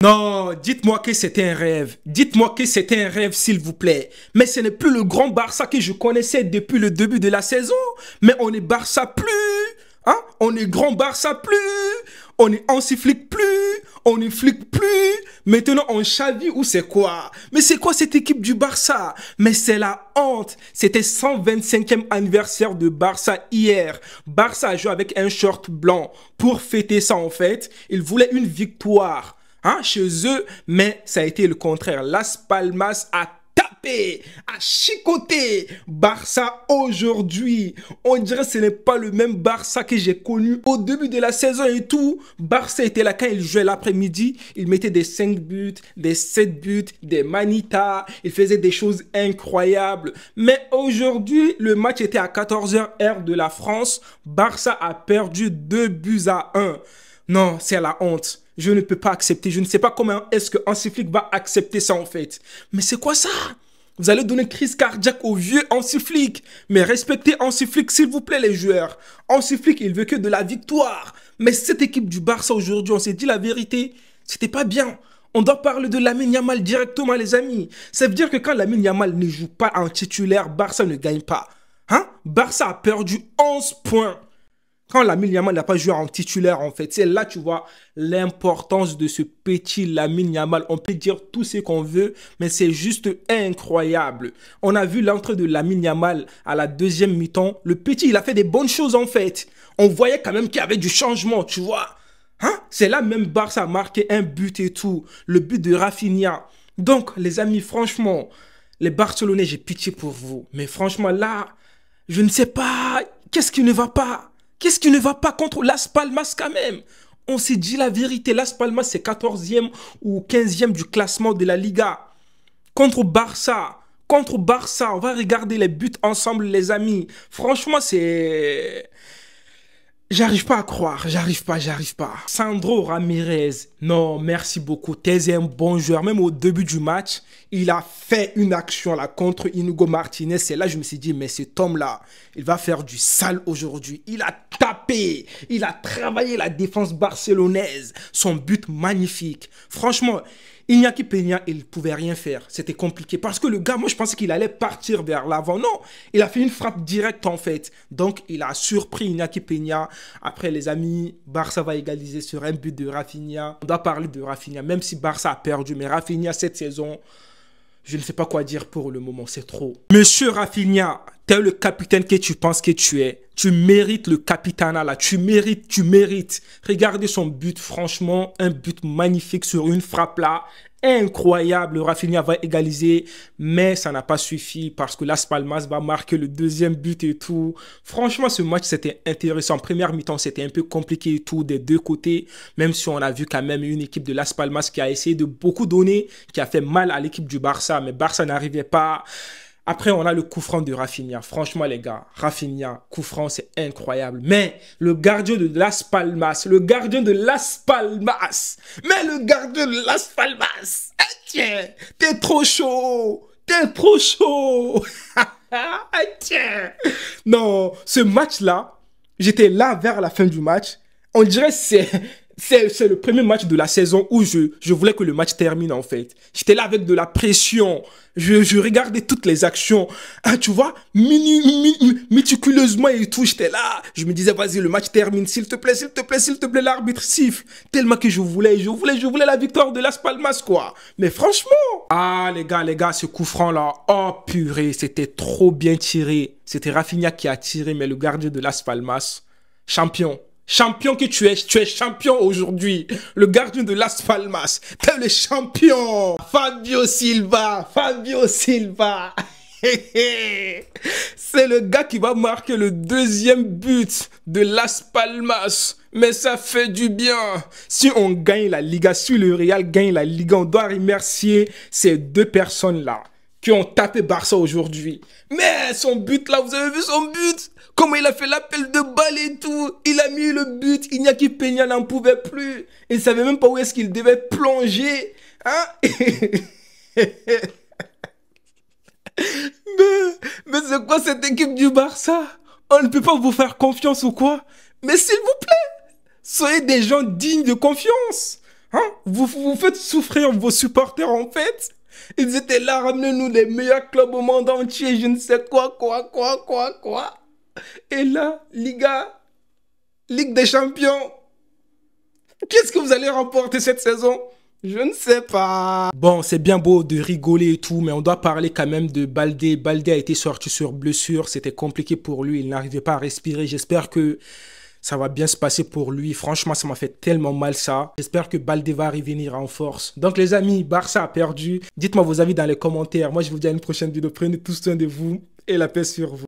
Non, dites-moi que c'était un rêve. Dites-moi que c'était un rêve, s'il vous plaît. Mais ce n'est plus le grand Barça que je connaissais depuis le début de la saison. Mais on est Barça plus. Hein? On est grand Barça plus. On est Hansi Flick plus. On est Flick plus. Maintenant, on Xavi ou c'est quoi? Mais c'est quoi cette équipe du Barça? Mais c'est la honte. C'était 125e anniversaire de Barça hier. Barça a joué avec un short blanc. Pour fêter ça, en fait, ils voulaient une victoire. Hein, chez eux, mais ça a été le contraire. Las Palmas a tapé, a chicoté Barça aujourd'hui. On dirait que ce n'est pas le même Barça que j'ai connu au début de la saison et tout. Barça était là quand il jouait l'après-midi. Il mettait des 5 buts, des 7 buts, des manitas. Il faisait des choses incroyables. Mais aujourd'hui, le match était à 14h heure de la France. Barça a perdu 2-1. Non, c'est la honte. Je ne peux pas accepter. Je ne sais pas comment est-ce que Hansi Flick va accepter ça en fait. Mais c'est quoi ça? Vous allez donner crise cardiaque au vieux Hansi Flick. Mais respectez Hansi Flick s'il vous plaît les joueurs. Hansi Flick il veut que de la victoire. Mais cette équipe du Barça aujourd'hui, on s'est dit la vérité, c'était pas bien. On doit parler de Lamine Yamal directement les amis. Ça veut dire que quand Lamine Yamal ne joue pas en titulaire, Barça ne gagne pas. Hein? Barça a perdu 11 points. Quand Lamine Yamal n'a pas joué en titulaire, en fait, c'est là tu vois l'importance de ce petit Lamine Yamal. On peut dire tout ce qu'on veut, mais c'est juste incroyable. On a vu l'entrée de Lamine Yamal à la deuxième mi-temps. Le petit, il a fait des bonnes choses, en fait. On voyait quand même qu'il y avait du changement, tu vois. Hein? C'est là même Barça a marqué un but et tout. Le but de Rafinha. Donc, les amis, franchement, les Barcelonais, j'ai pitié pour vous. Mais franchement, là, je ne sais pas. Qu'est-ce qui ne va pas? Qu'est-ce qui ne va pas contre Las Palmas quand même? On s'est dit la vérité. Las Palmas, c'est 14e ou 15e du classement de la Liga. Contre Barça, on va regarder les buts ensemble, les amis. Franchement, c'est... J'arrive pas à croire, j'arrive pas. Sandro Ramirez, non, merci beaucoup. T'es un bon joueur. Même au début du match, il a fait une action là contre Inigo Martinez. C'est là que je me suis dit, mais cet homme-là, il va faire du sale aujourd'hui. Il a tapé, il a travaillé la défense barcelonaise. Son but magnifique. Franchement, Iñaki Peña, il ne pouvait rien faire. C'était compliqué. Parce que le gars, moi, je pensais qu'il allait partir vers l'avant. Non, il a fait une frappe directe, en fait. Donc, il a surpris Iñaki Peña. Après, les amis, Barça va égaliser sur un but de Rafinha. On doit parler de Rafinha, même si Barça a perdu. Mais Rafinha, cette saison, je ne sais pas quoi dire pour le moment. C'est trop. Monsieur Rafinha, t'es le capitaine que tu penses que tu es. Tu mérites le capitanat là. Tu mérites. Regardez son but, franchement, un but magnifique sur une frappe là. Incroyable. Rafinha va égaliser, mais ça n'a pas suffi parce que Las Palmas va marquer le deuxième but et tout. Franchement, ce match, c'était intéressant. En première mi-temps, c'était un peu compliqué et tout des deux côtés, même si on a vu quand même une équipe de Las Palmas qui a essayé de beaucoup donner, qui a fait mal à l'équipe du Barça, mais Barça n'arrivait pas. Après, on a le coup franc de Rafinha. Franchement, les gars, Rafinha, coup franc, c'est incroyable. Mais le gardien de Las Palmas, Mais le gardien de Las Palmas, tiens, t'es trop chaud. Tiens. Non, ce match-là, j'étais là vers la fin du match. On dirait que c'est le premier match de la saison où je voulais que le match termine en fait. J'étais là avec de la pression. Je regardais toutes les actions. Ah, tu vois, méticuleusement et tout. J'étais là. Je me disais, vas-y, le match termine. S'il te plaît, l'arbitre siffle. Tellement que je voulais la victoire de Las Palmas, quoi. Mais franchement. Ah, les gars, ce coup franc là. Oh, purée, c'était trop bien tiré. C'était Rafinha qui a tiré, mais le gardien de Las Palmas, champion. Champion que tu es champion aujourd'hui. Le gardien de Las Palmas, t'es le champion. Fabio Silva. C'est le gars qui va marquer le deuxième but de Las Palmas. Mais ça fait du bien. Si on gagne la Liga, si le Real gagne la Liga, on doit remercier ces deux personnes-là qui ont tapé Barça aujourd'hui. Mais son but là, vous avez vu son but? Comment il a fait l'appel de balle et tout. Il a mis le but. Iñaki Peña n'en pouvait plus. Il ne savait même pas où est-ce qu'il devait plonger. Hein? mais c'est quoi cette équipe du Barça? On ne peut pas vous faire confiance ou quoi? Mais s'il vous plaît, soyez des gens dignes de confiance. Hein? Vous faites souffrir vos supporters en fait. Ils étaient là, ramenez-nous les meilleurs clubs au monde entier, je ne sais quoi. Et là, Ligue des Champions, qu'est-ce que vous allez remporter cette saison? Je ne sais pas. Bon, c'est bien beau de rigoler et tout, mais on doit parler quand même de Baldé. Baldé a été sorti sur blessure, c'était compliqué pour lui, il n'arrivait pas à respirer. J'espère que ça va bien se passer pour lui. Franchement, ça m'a fait tellement mal ça. J'espère que Baldé va revenir en force. Donc les amis, Barça a perdu. Dites-moi vos avis dans les commentaires. Moi, je vous dis à une prochaine vidéo. Prenez tous soin de vous et la paix sur vous.